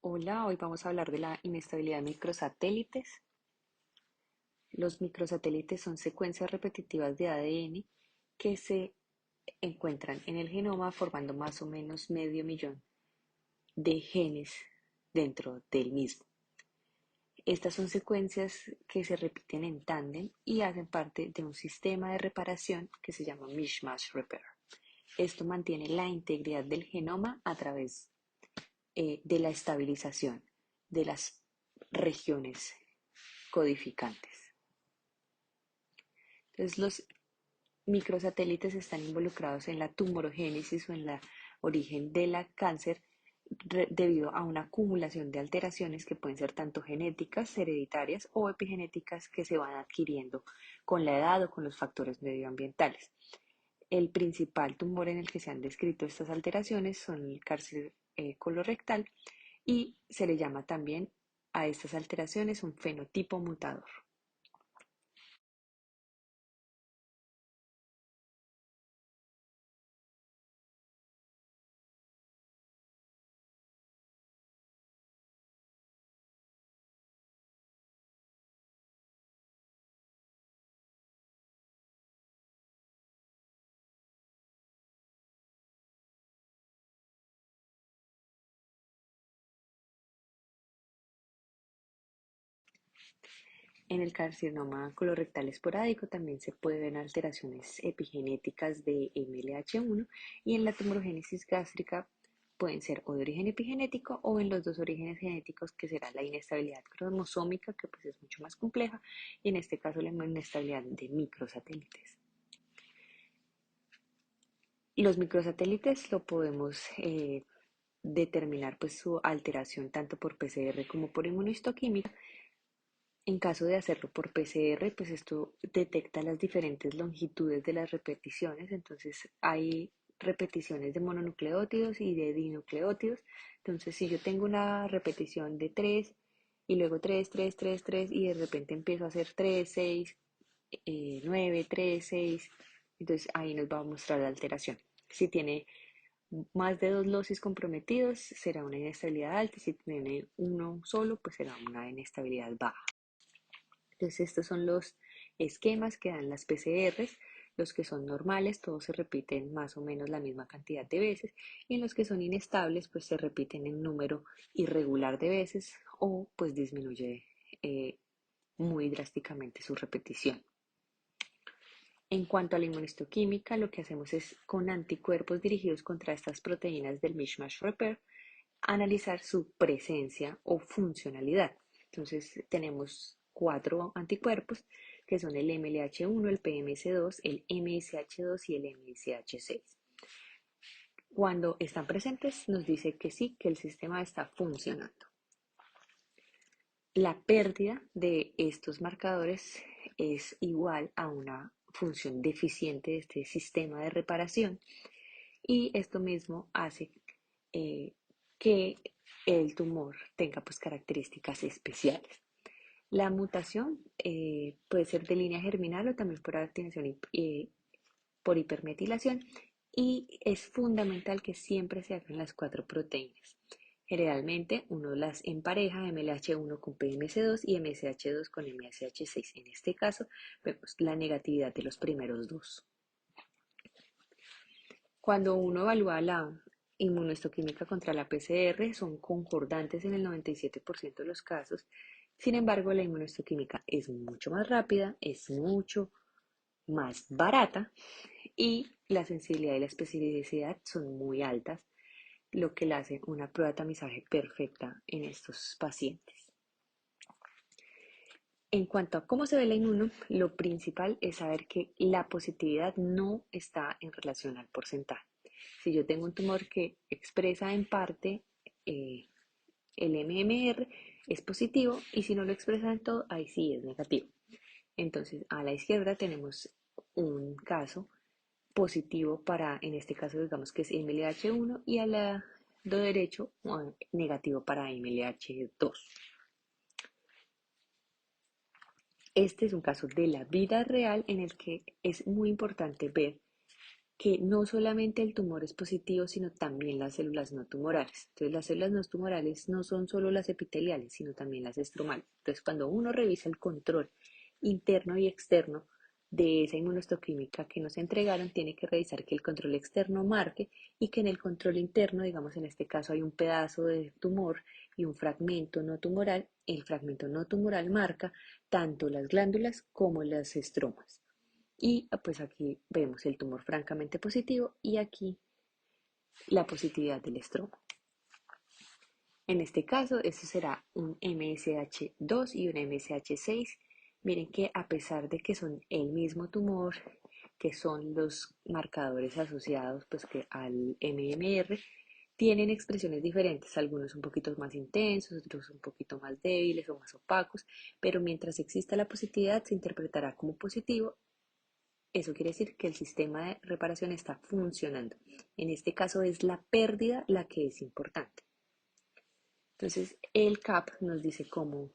Hola, hoy vamos a hablar de la inestabilidad de microsatélites. Los microsatélites son secuencias repetitivas de ADN que se encuentran en el genoma formando más o menos medio millón de genes dentro del mismo. Estas son secuencias que se repiten en tándem y hacen parte de un sistema de reparación que se llama Mishmash Repair. Esto mantiene la integridad del genoma a través de la estabilización de las regiones codificantes. Entonces, los microsatélites están involucrados en la tumorogénesis o en la origen de la cáncer debido a una acumulación de alteraciones que pueden ser tanto genéticas, hereditarias o epigenéticas que se van adquiriendo con la edad o con los factores medioambientales. El principal tumor en el que se han descrito estas alteraciones son el cáncer colorectal y se le llama también a estas alteraciones un fenotipo mutador. En el carcinoma colorectal esporádico también se pueden ver alteraciones epigenéticas de MLH1 y en la tumorogénesis gástrica pueden ser o de origen epigenético o en los dos orígenes genéticos que será la inestabilidad cromosómica que pues es mucho más compleja y en este caso la inestabilidad de microsatélites. Los microsatélites lo podemos determinar pues su alteración tanto por PCR como por inmunohistoquímica. En caso de hacerlo por PCR, pues esto detecta las diferentes longitudes de las repeticiones, entonces hay repeticiones de mononucleótidos y de dinucleótidos. Entonces, si yo tengo una repetición de 3 y luego 3, 3, 3, 3 y de repente empiezo a hacer 3, 6, 9, 3, 6, entonces ahí nos va a mostrar la alteración. Si tiene más de dos losis comprometidos, será una inestabilidad alta y si tiene uno solo, pues será una inestabilidad baja. Entonces estos son los esquemas que dan las PCRs. Los que son normales, todos se repiten más o menos la misma cantidad de veces. Y en los que son inestables, pues se repiten en número irregular de veces o pues disminuye muy drásticamente su repetición. En cuanto a la inmunistoquímica, lo que hacemos es con anticuerpos dirigidos contra estas proteínas del Mishmash Repair, analizar su presencia o funcionalidad. Entonces tenemos cuatro anticuerpos que son el MLH1, el PMS2, el MSH2 y el MSH6. Cuando están presentes nos dice que sí, que el sistema está funcionando. La pérdida de estos marcadores es igual a una función deficiente de este sistema de reparación y esto mismo hace que el tumor tenga pues características especiales. La mutación puede ser de línea germinal o también por activación por hipermetilación y es fundamental que siempre se hagan las cuatro proteínas. Generalmente uno las empareja MLH1 con PMS2 y MSH2 con MSH6. En este caso vemos la negatividad de los primeros dos. Cuando uno evalúa la inmunohistoquímica contra la PCR, son concordantes en el 97% de los casos. Sin embargo, la inmunohistoquímica es mucho más rápida, es mucho más barata y la sensibilidad y la especificidad son muy altas, lo que le hace una prueba de tamizaje perfecta en estos pacientes. En cuanto a cómo se ve la inmuno, lo principal es saber que la positividad no está en relación al porcentaje. Si yo tengo un tumor que expresa en parte el MMR, es positivo y si no lo expresa en todo, ahí sí es negativo. Entonces, a la izquierda tenemos un caso positivo para, en este caso, digamos que es MLH1 y al lado derecho negativo para MLH2. Este es un caso de la vida real en el que es muy importante ver que no solamente el tumor es positivo, sino también las células no tumorales. Entonces, las células no tumorales no son solo las epiteliales, sino también las estromales. Entonces, cuando uno revisa el control interno y externo de esa inmunohistoquímica que nos entregaron, tiene que revisar que el control externo marque y que en el control interno, digamos en este caso hay un pedazo de tumor y un fragmento no tumoral, el fragmento no tumoral marca tanto las glándulas como las estromas. Y pues aquí vemos el tumor francamente positivo y aquí la positividad del estroma. En este caso, esto será un MSH2 y un MSH6. Miren que a pesar de que son el mismo tumor, que son los marcadores asociados pues, que al MMR, tienen expresiones diferentes, algunos un poquito más intensos, otros un poquito más débiles o más opacos, pero mientras exista la positividad se interpretará como positivo. Eso quiere decir que el sistema de reparación está funcionando. En este caso es la pérdida la que es importante. Entonces el CAP nos dice cómo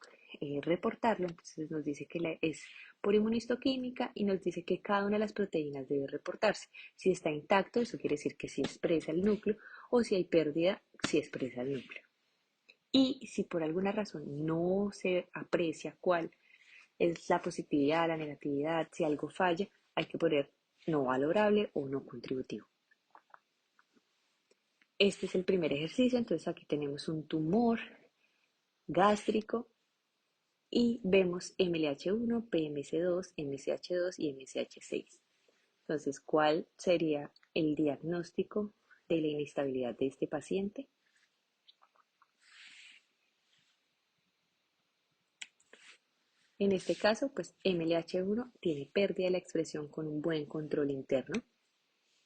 reportarlo, entonces nos dice que es por inmunistoquímica y nos dice que cada una de las proteínas debe reportarse. Si está intacto, eso quiere decir que sí expresa el núcleo, o si hay pérdida, sí expresa el núcleo. Y si por alguna razón no se aprecia cuál es la positividad, la negatividad, si algo falla, hay que poner no valorable o no contributivo. Este es el primer ejercicio, entonces aquí tenemos un tumor gástrico y vemos MLH1, PMC2, MSH2 y MSH6. Entonces, ¿cuál sería el diagnóstico de la inestabilidad de este paciente? En este caso, pues MLH1 tiene pérdida de la expresión con un buen control interno,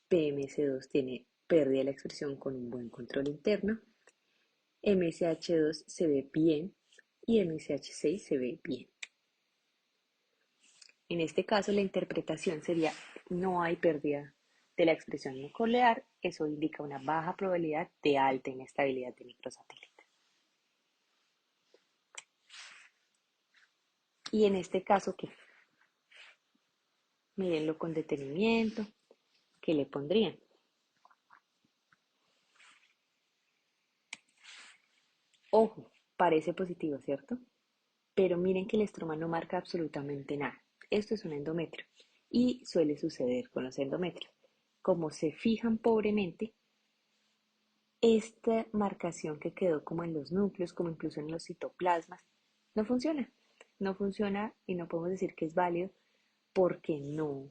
PMC2 tiene pérdida de la expresión con un buen control interno, MSH2 se ve bien y MSH6 se ve bien. En este caso, la interpretación sería no hay pérdida de la expresión nuclear, eso indica una baja probabilidad de alta inestabilidad de microsatélite. Y en este caso, ¿qué? Mírenlo con detenimiento, ¿qué le pondrían? Ojo, parece positivo, ¿cierto? Pero miren que el estroma no marca absolutamente nada. Esto es un endometrio y suele suceder con los endometrios. Como se fijan pobremente, esta marcación que quedó como en los núcleos, como incluso en los citoplasmas, no funciona. No funciona y no podemos decir que es válido porque no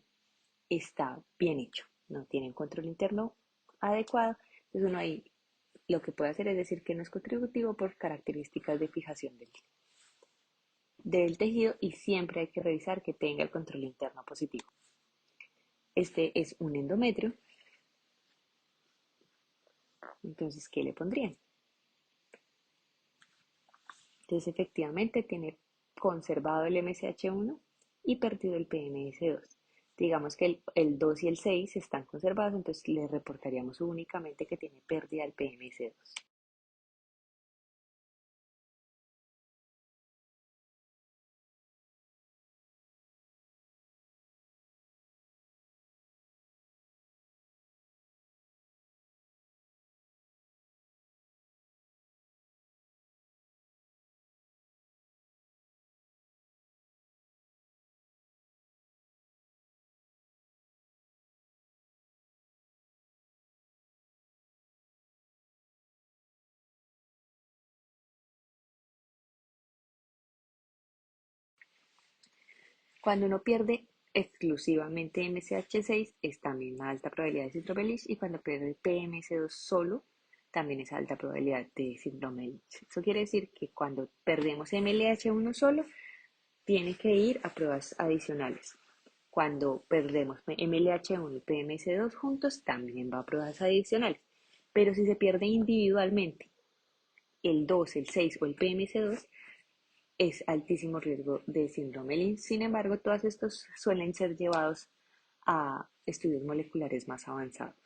está bien hecho. No tiene un control interno adecuado. Entonces uno ahí lo que puede hacer es decir que no es contributivo por características de fijación del tejido y siempre hay que revisar que tenga el control interno positivo. Este es un endometrio. Entonces, ¿qué le pondrían? Entonces, efectivamente, tiene conservado el MSH1 y perdido el PMS2. Digamos que el 2 y el 6 están conservados, entonces le reportaríamos únicamente que tiene pérdida del PMS2. Cuando uno pierde exclusivamente MSH6 es también una alta probabilidad de síndrome de Leach y cuando pierde PMS2 solo también es alta probabilidad de síndrome de Leach. Eso quiere decir que cuando perdemos MLH1 solo tiene que ir a pruebas adicionales. Cuando perdemos MLH1 y PMS2 juntos también va a pruebas adicionales. Pero si se pierde individualmente el 2, el 6 o el PMS2, es altísimo riesgo de síndrome Lynch. Sin embargo, todos estos suelen ser llevados a estudios moleculares más avanzados.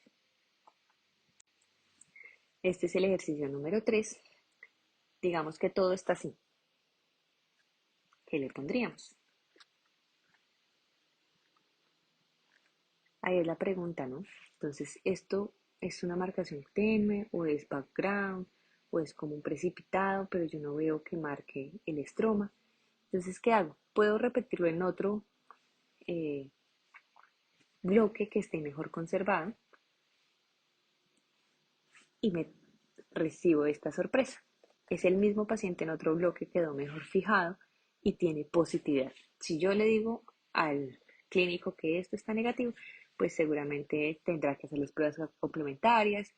Este es el ejercicio número 3. Digamos que todo está así. ¿Qué le pondríamos? Ahí es la pregunta, ¿no? Entonces, ¿esto es una marcación tenue o es background o es como un precipitado, pero yo no veo que marque el estroma? Entonces, ¿qué hago? Puedo repetirlo en otro eh, bloque que esté mejor conservado y me recibo esta sorpresa. Es el mismo paciente en otro bloque, quedó mejor fijado y tiene positividad. Si yo le digo al clínico que esto está negativo, pues seguramente tendrá que hacer las pruebas complementarias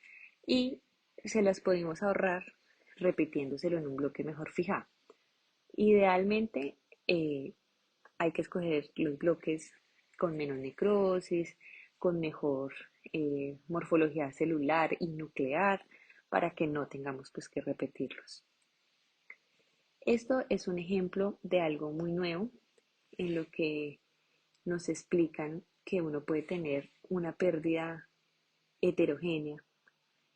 y se las podemos ahorrar repitiéndoselo en un bloque mejor fijado. Idealmente hay que escoger los bloques con menos necrosis, con mejor morfología celular y nuclear, para que no tengamos pues que repetirlos. Esto es un ejemplo de algo muy nuevo en lo que nos explican que uno puede tener una pérdida heterogénea.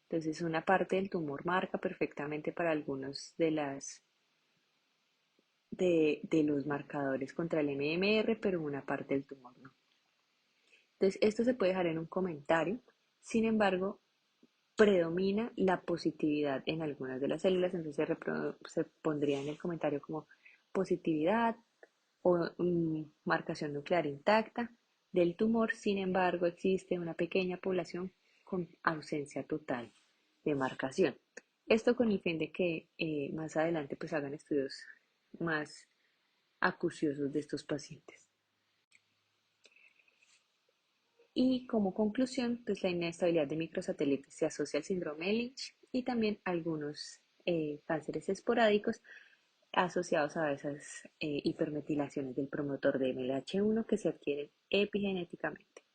Entonces una parte del tumor marca perfectamente para algunos de los marcadores contra el MMR, pero una parte del tumor no. Entonces, esto se puede dejar en un comentario. Sin embargo, predomina la positividad en algunas de las células, entonces se pondría en el comentario como positividad o marcación nuclear intacta del tumor. Sin embargo, existe una pequeña población con ausencia total de marcación. Esto con el fin de que más adelante pues hagan estudios más acuciosos de estos pacientes. Y como conclusión, pues la inestabilidad de microsatélites se asocia al síndrome de Lynch y también algunos cánceres esporádicos asociados a esas hipermetilaciones del promotor de MLH1 que se adquieren epigenéticamente.